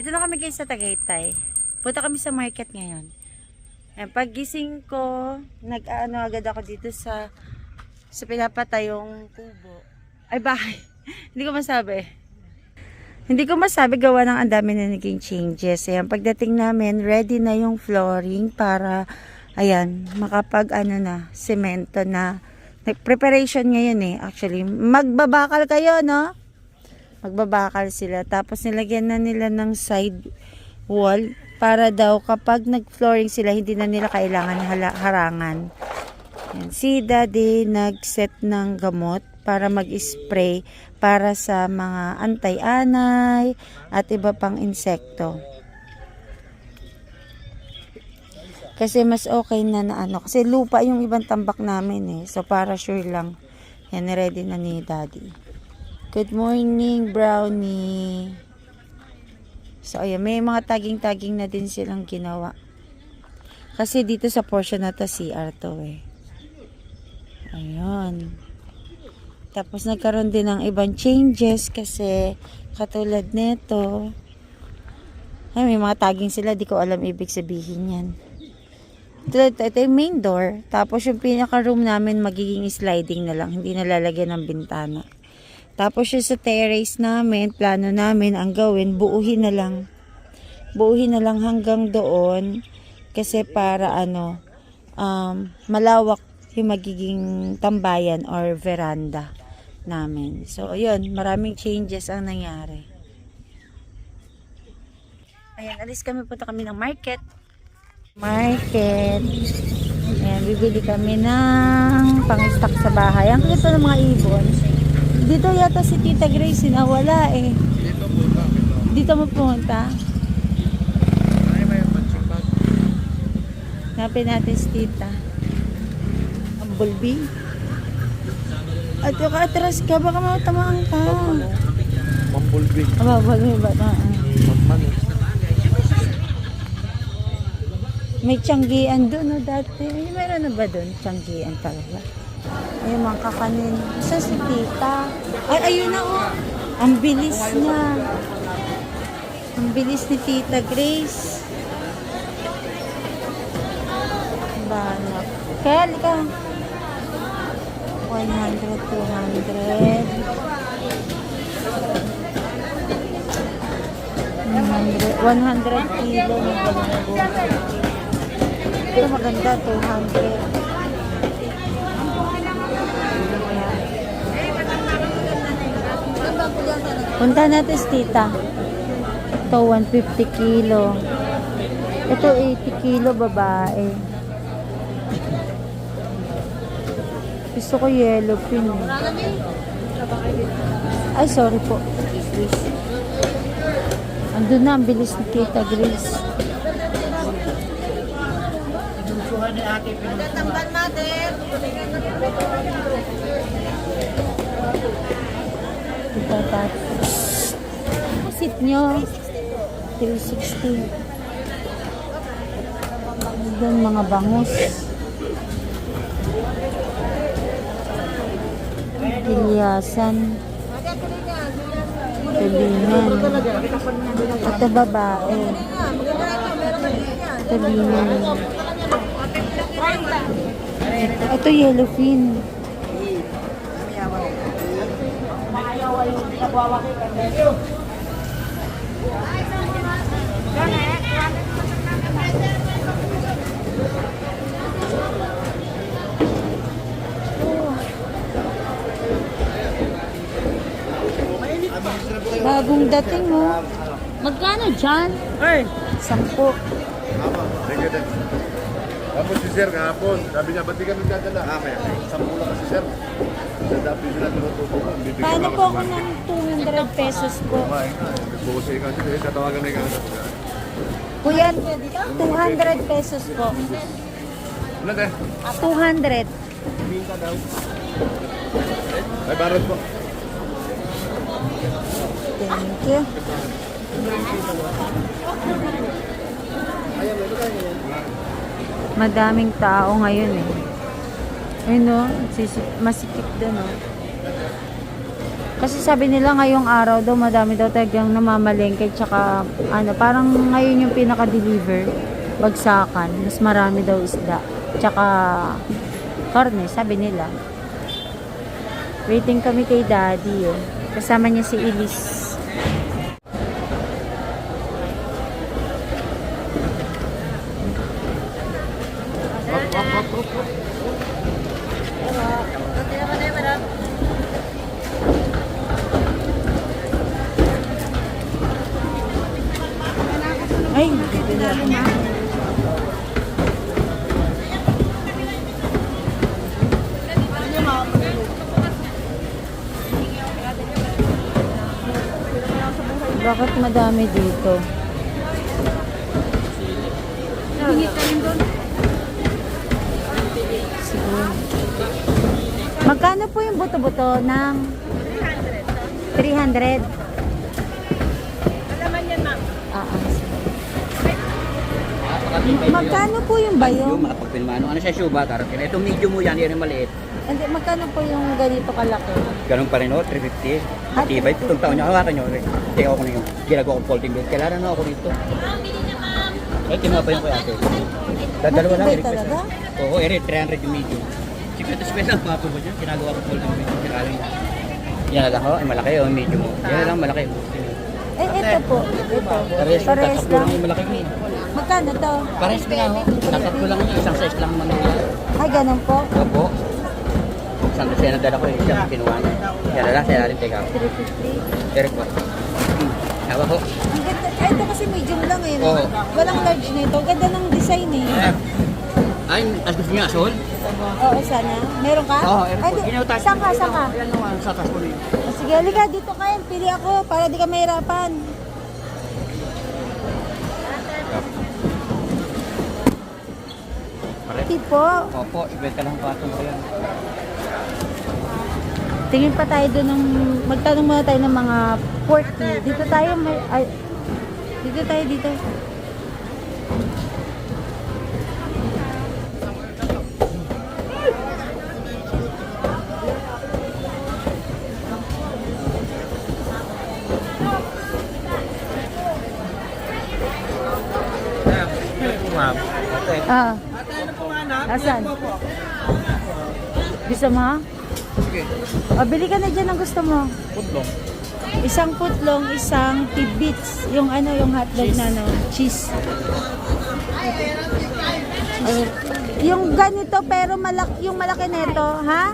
Dito na kami guys sa Tagaytay. Punta kami sa market ngayon. Pag gising ko, nag-ano agad ako dito sa pinapatayong kubo. Ay bahay. Hindi ko masabi. Hindi ko masabi gawa ng ang dami na naging changes. Ayan, pagdating namin, ready na yung flooring para, ayan, makapag ano na, semento na. Preparation ngayon eh, actually. Magbabakal kayo, no? Magbabakal sila. Tapos nilagyan na nila ng side wall para daw kapag nag-flooring sila, hindi na nila kailangan harangan. Yan. Si Daddy nag-set ng gamot para mag-spray para sa mga antay-anay at iba pang insekto. Kasi mas okay na ano. Kasi lupa yung ibang tambak namin eh. So para sure lang. Yan, ready na ni Daddy. Good morning, Brownie. So, ayan, may mga taging-taging na din silang ginawa. Kasi dito sa portion na to, CR to eh. Ayun. Tapos, nagkaroon din ng ibang changes kasi katulad nito. Ay, may mga taging sila, di ko alam ibig sabihin yan. Ito yung main door. Tapos, yung pinaka-room namin magiging sliding na lang. Hindi nalalagyan ng bintana. Tapos yung sa terrace namin, plano namin ang gawin, buuhin na lang. Buuhin na lang hanggang doon. Kasi para ano, malawak yung magiging tambayan or veranda namin. So, yun, maraming changes ang nangyari. Ayan, alis kami, punta kami ng market. Ayan, bibili kami ng pang-stock sa bahay. Ang ito ng mga ibon. Dito yata si Tita Grace, nawala eh. Dito mo punta. Hanapin natin si Tita. Ang bulbi. At yung atras ka, baka matamaan ka. Mambulbi. Bulbi ba ito? May tiyanggian doon no, dati. Meron na ba doon? Tiyanggian talaga. Ay, mga kakanin. Isa si Tita. Ay, ayun na oh. Ang bilis niya. Ang bilis ni Tita Grace. Banak. Kaya, lika. 100, 200. 100 kilo ng galungo. Ito maganda, 200. Punta natin si Tita. Ito 150 kilo. Ito 80 kilo babae. Gusto ko yellow pin. Ay, sorry po. Andun na, ang bilis ni Tita Grace. Tambal natin. Ito tapos. Sit nyo. 360. Doon mga bangus. Pilyasan. Tulingan. Ito babae. Tulingan. Ito yellowfin. Bagong dating mo. Magkano dyan? Ay! 10. Thank you, tapos si Sir kahapon, sabi niya, ba't di ka nagdadala? Kaya 10 lang si Sir. Dadapi sila tinututukan. Paano po ako ng 200 pesos po? Nagbukusay ka sila, tatawagan na yung Kuya, 200 pesos po. Ano tayo? 200. Minta daw. Ay, barat po. Thank you. Madaming tao ngayon eh. Ayun o, masikip doon o. Kasi sabi nila ngayong araw daw madami daw talagang namamalengke tsaka ano, parang ngayon yung pinaka-deliver bagsakan. Mas marami daw isda. Tsaka karne, sabi nila. Waiting kami kay Daddy eh. Kasama niya si Elise. Ay, dito na ako ma. Bakit madami dito? Sige. Magkano po yung buto-buto ng 300? Alaman yan, ma'am. Magkano po yung bayo? Yung makapagpilmano. Ano siya suba? Karatin. Ito medium mo yan. Yan yung maliit. Hindi, magkano po yung ganito kalaki? Ganun pa rin o. 350. Tibay. Itong taon niya. Hawakan nyo. Take ako na yung ginagawa kong folding bed. Kailangan na ako dito. Eh, tinapa yung kay ate. Dalawa lang. Matibay talaga? Oo, 300 yung medium. Secret special papo ba dyan? Ginagawa ko folding bed. Kailangan yan. Yan na lang ho. Ay, malaki o. Medium mo. Yan na lang malaki. Eh, ito po. Ito. Pares Pares lang. yung malaki mo. Magkano to? Pares ka na ho. Tatatlo lang yun. Isang size lang man. Ay, ganun po. Opo. Isang dosena dala ko eh. Siya kinuha niya. Yan na lang. Siya natin take out. 350. Derek po. Hawa ko. Ang ganda. Ay, ito kasi medium lang eh. Oo. Walang large na ito. Ganda ng design eh. Ay, as gusto niya asol? Oo, sana. Meron ka? Oo, Ay, saan ka? Saan ka? Yan naman, sa tasol eh. O, sige, halika dito kayo. Pili ako para di ka mahirapan. Tipo. Opo, ibenta lang patong ko yan. Tingin pa tayo doon ng... Magtanong muna tayo ng mga pork. Dito tayo. Ay, dito tayo dito. Ma'am. Ah. Asan? Gusto mo? Sige. O, bili ka na dyan ang gusto mo. Putlong. Isang putlong, isang tidbits. Yung ano, yung hotdog na ano, cheese. Yung ganito pero yung malaki nito, ha?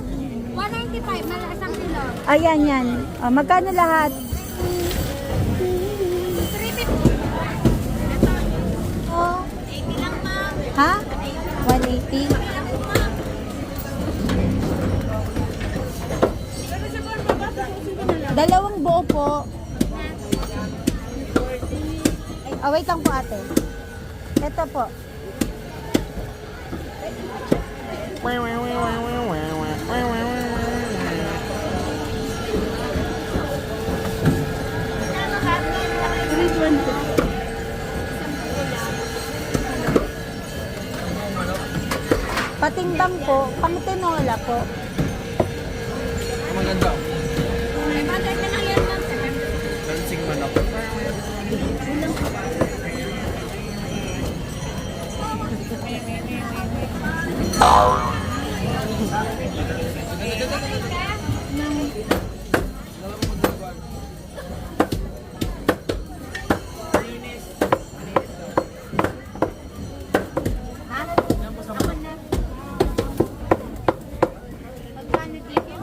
195, isang kilo. Ayan yan. O, magkano lahat? 350. Oh. 80 lang, ma'am. Ha? 180? Dalawang buo po. Ay, wait lang po ate. Ito po. Patimbang po, pang tinola po. Maganda. Ay, bagay ka lang yan, ma'am. Lansing manok.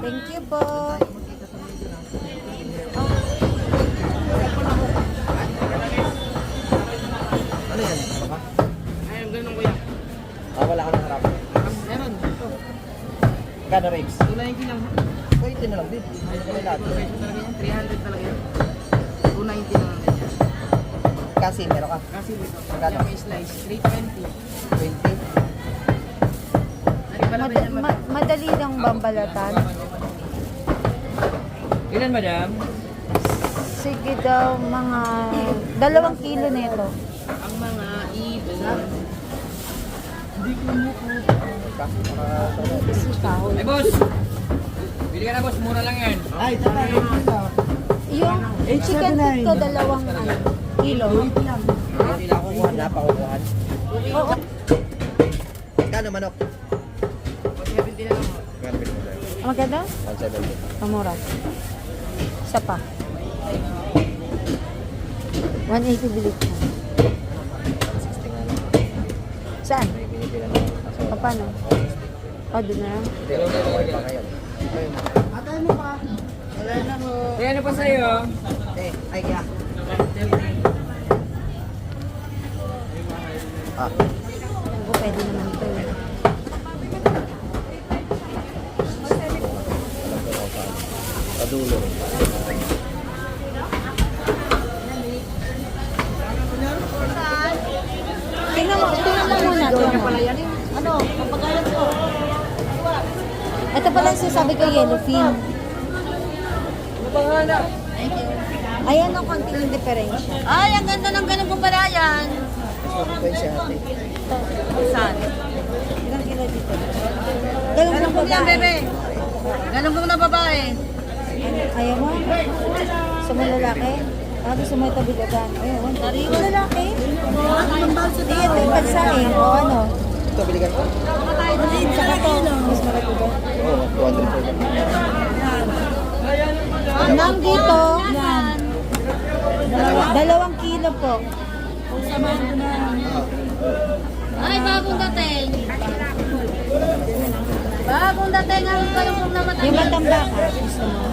Thank you po. Ano yan? Ay, ganun kuya. Wala ka ng harap. Meron. Gana Rex? 290 lang. 280 na lang din. Ano ka lahat? 300 talaga yan. 290 na lang din yan. Kasi meron ka? Kasi dito. Magkano? May slice. 320. 20? Madali lang bambalatan. Ilan madam? Sige daw, mga 2 kilo nito. Ang mga ibon. Sitaw. Ay boss! Bili Bili ka na boss, mura lang yan. Ay, Yung chicken feet ko, 2 kilo. hindi lang kukuha, napakukuhan. Oo. Kano manok? 170 na lang. Kano bilhin mo tayo? Ang maganda? 170. Pamura. Isa pa. 180 bilit mo. 160 nga lang. Saan? May binibila ng asawa. Paano? O, doon na lang. Hindi, okay pa ngayon. Kaya ano pa sa'yo? Ay, kaya. Ah, Ako, pwede naman ito. padulo. Tingnan mo muna. Ano? Papagalan ko. Ito pala yung sinasabi ko, yellowfin. Ayan ang konting diferensya. Ay, ang ganda ng ganun kong palayan. Gusto ko siya ate. Saan? Ilang kilo dito? Ganun kong babae. Bebe. Ganun kong na babae. Ayaw mo? Gusto mo lalaki? Gusto mo ito bilagan? Ayaw mo? Gusto lalaki? Hindi, ito yung pansain. O ano? Ito, biligan ko? Saka to. Mas malaki ba? Oo, 200 Nang dito, 2 kilo po. Ay, bagong dating. Bagong dating ang galunggong na matamis. Yung matambaka, gusto mo?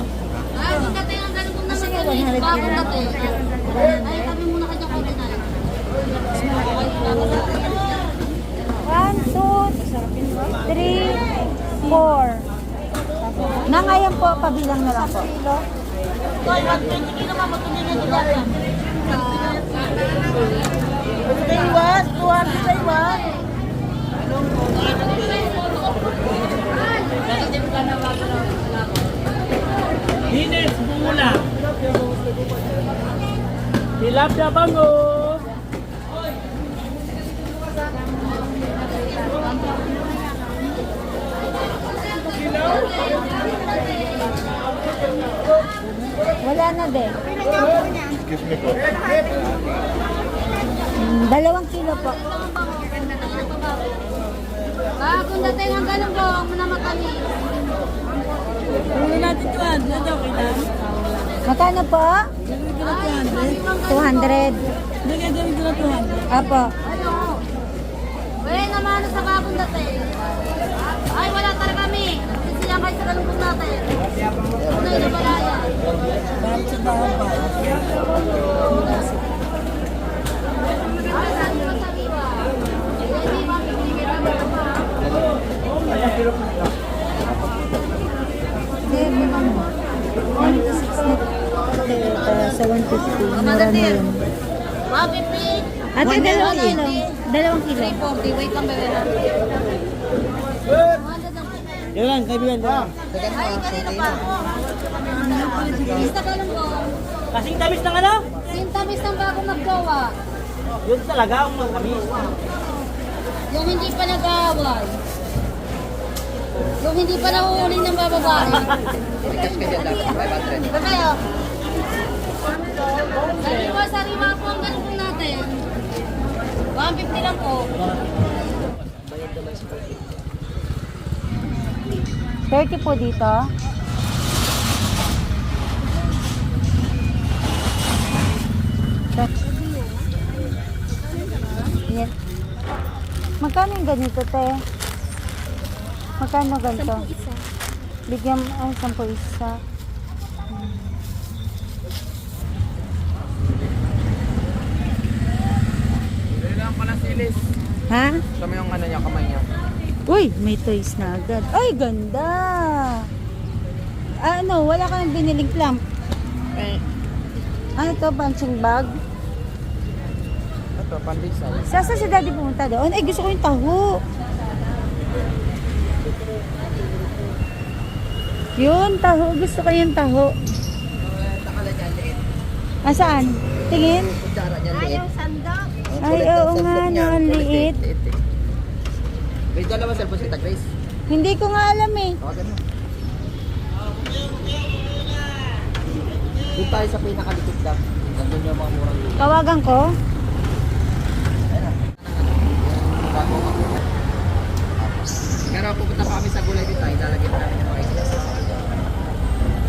Bagong dating ang galunggong na Kasi matamis. 100 Bagong kilo. dating. Ay, kami muna kayo konti na. 1, 2, 3, 4. Na ngayon po, pabilang na lang po. Toy, 120 kilo mama, tuloy na nila. Hines, bumula. Tilapia bangus. Wala na din. Excuse me po. 2 kilo po. Bagong dating ang galunggong na matamis. Magkano po? 200. Apo. Ano? Wala naman sa bagong dating. Ay, wala talaga kami. Sisiya kayo sa galunggong natin. Ano yung nabalaya? Ay, saan mo sa iba? Hindi ba bibigyan namin ito pa? Sa 150. Mura na yun. 150. Ate, 2 kilo. 2 kilo. 340. Wait lang, bebe. Yan lang, kaibigan ko. Ay, kanina pa ako. Basta galunggong. Kasing tamis ng ano? Sintamis ng bago maggawa. Yun talaga ang mga tamis. Yung hindi pa nag-aaway. Yung hindi pa nahuhuli ng bababae. Bigas ka dyan lang, 500. Bebe, oh. Sariwa po ang galunggong natin. 150 lang po. 30 po dito. Yan. Magkano yung ganito, te? Magkano ganito? 10 isa. Bigyan, ay, 10 isa. Bili lang pala silis. Ha? Kami yung ano niya, kamay niya. Uy, may toys na agad. Ay, ganda! Ano, wala ka nang biniling clamp? Ano to, punching bag? Ito, pandesal. Sasa si daddy pumunta doon? Ay, gusto ko yung taho. Yun, taho. Gusto ko yung taho. Takala niya, liit. Saan? Tingin? Kutsara niya, liit. sandok. Ay, oo nga, no, ang liit. May dalawa cellphone si Grace. Hindi ko nga alam eh. Tawagan mo. Doon tayo sa pinakalikod lang. Nandun yung mga murang lupa. Tawagan ko. Pero pupunta pa kami sa gulay dito, ay lalagyan namin yung mga isla.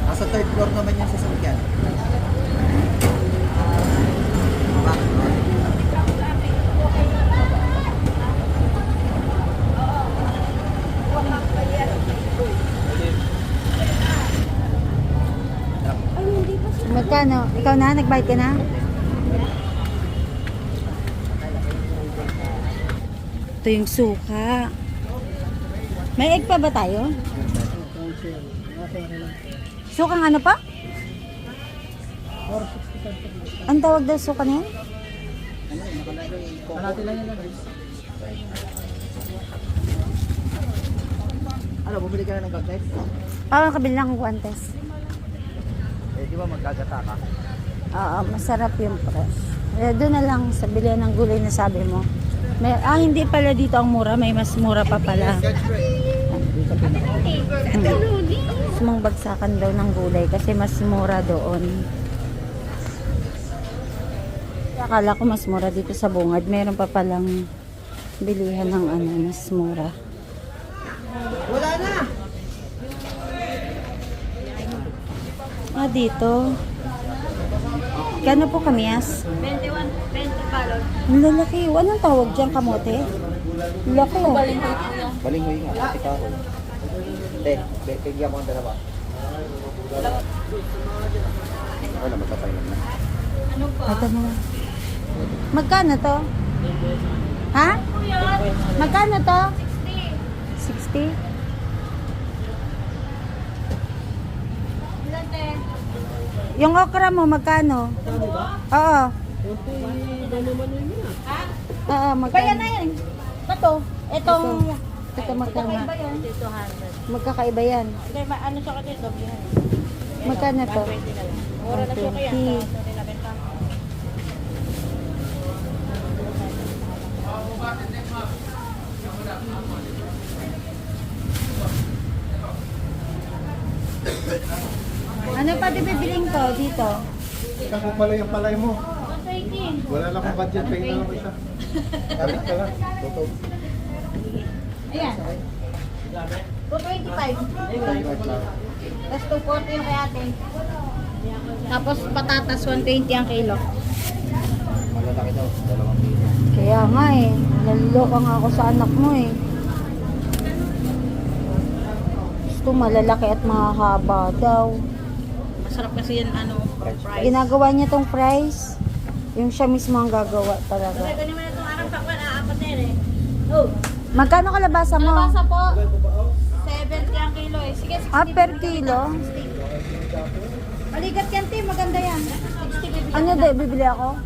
Nasa third floor naman yung sasakyan. Magkano? Ikaw na? Nagbayad ka na? Ito yung suka. May egg pa ba tayo? Sukang ano pa? Ang tawag daw suka na yan? Ano, bumili ka na ng gagnet? Parang kabili lang ng guantes. Eh, di ba magkagata ka? Oo, masarap yung press. Doon na lang sa bilihan ng gulay na sabi mo. Hindi pala dito ang mura. May mas mura pa pala. Sumang bagsakan daw ng gulay kasi mas mura doon. Akala ko mas mura dito sa bungad. Meron pa palang bilihan ng ano, mas mura. Wala na! Dito. Kano po kamias? 21, 20 balot. Ang lalaki. Anong tawag dyan, kamote? Laki oh. Balinghoy nga, si Kahoy. Te, bigyan mo ang dalawa. Wala, magpapailan na. Ito na. Magkano to? Ha? Magkano to? 60. 60? Yung okra mo, magkano? Oo. Oo, magkano? Kaya na yan. Ito. Ito magkano? Magkakaiba yan. Ano siya kasi doble yan? Magkano to? 120. Ano pa di bibiling ko dito? Ikaw mo pala yung palay mo. 120. Wala lang akong budget, pay na lang isa. Kapit ka lang. Totoo. Ayan. 225. Tapos 240 yung kay ate. Tapos patatas 120 ang kilo. Malalaki daw, 2 kilo. Kaya nga eh. Naluloko nga ako sa anak mo eh. Gusto malalaki at mahaba daw. Masarap kasi yan Ginagawa niya tong fries. Yung siya mismo ang gagawa talaga. Ganyan mo na itong arang pakwan, aapat na yan eh. Oh. Magkano kalabasa mo? Kalabasa po. 70 ang kilo eh. Sige, 60. Per kilo? Maligat yan, te. Maganda yan. 60 bibili. Ano de, bibili ako?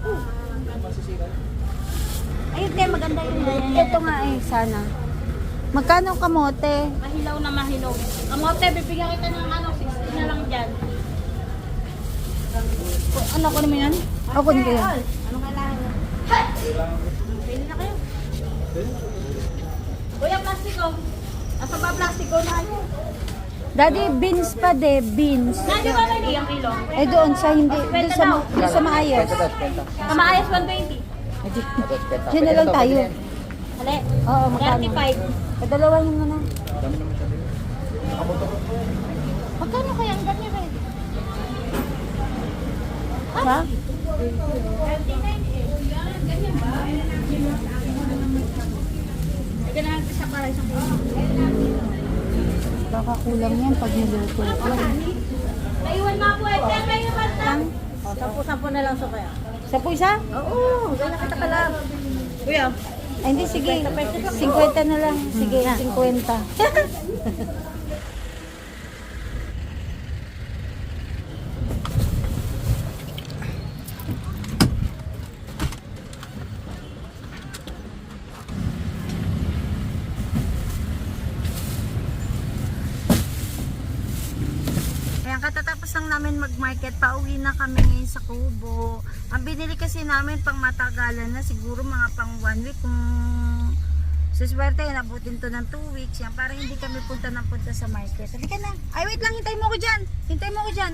Ayun, te. Maganda yun. Ito nga eh, sana. Magkano ang kamote? Mahilaw na mahilaw. Kamote, bibigyan kita ng 60 na lang dyan. Ano, kunin mo yan? Ako din kayo. Ano kailangan mo? Pili na kayo. Kuya, plastiko. Nasa ba plastiko na kayo? Daddy, beans pa de, beans. Nandiyo ba may iyang kilo? Eh doon sa hindi, doon sa maayos. Kamaayos 120. Diyan na lang tayo. Hali. Oo, magkano? 35. Padalawahin mo na. Dami naman siya din. Magkano kaya ang ganyan rin? Ha? Ganahan ko siya para isang kilo. Baka kulang yan pag niluto ko. Naiwan nga po eh. May naman lang. 10 na lang sa kaya. Sa puisa? Oo, gano'n kita ka lang. Kuya. Ay, hindi, sige. 50 na lang. Sige, 50. Ayan, katatapos lang namin mag-market, pauwi na kami ngayon sa Kubo. Ang binili kasi namin pang matagalan na, siguro mga pang 1 week. Kung sa swerte, nabutin to ng 2 weeks. Yan, parang hindi kami punta sa market. Sabi ka na, ay wait lang, hintay mo ko dyan. Hintay mo ko dyan.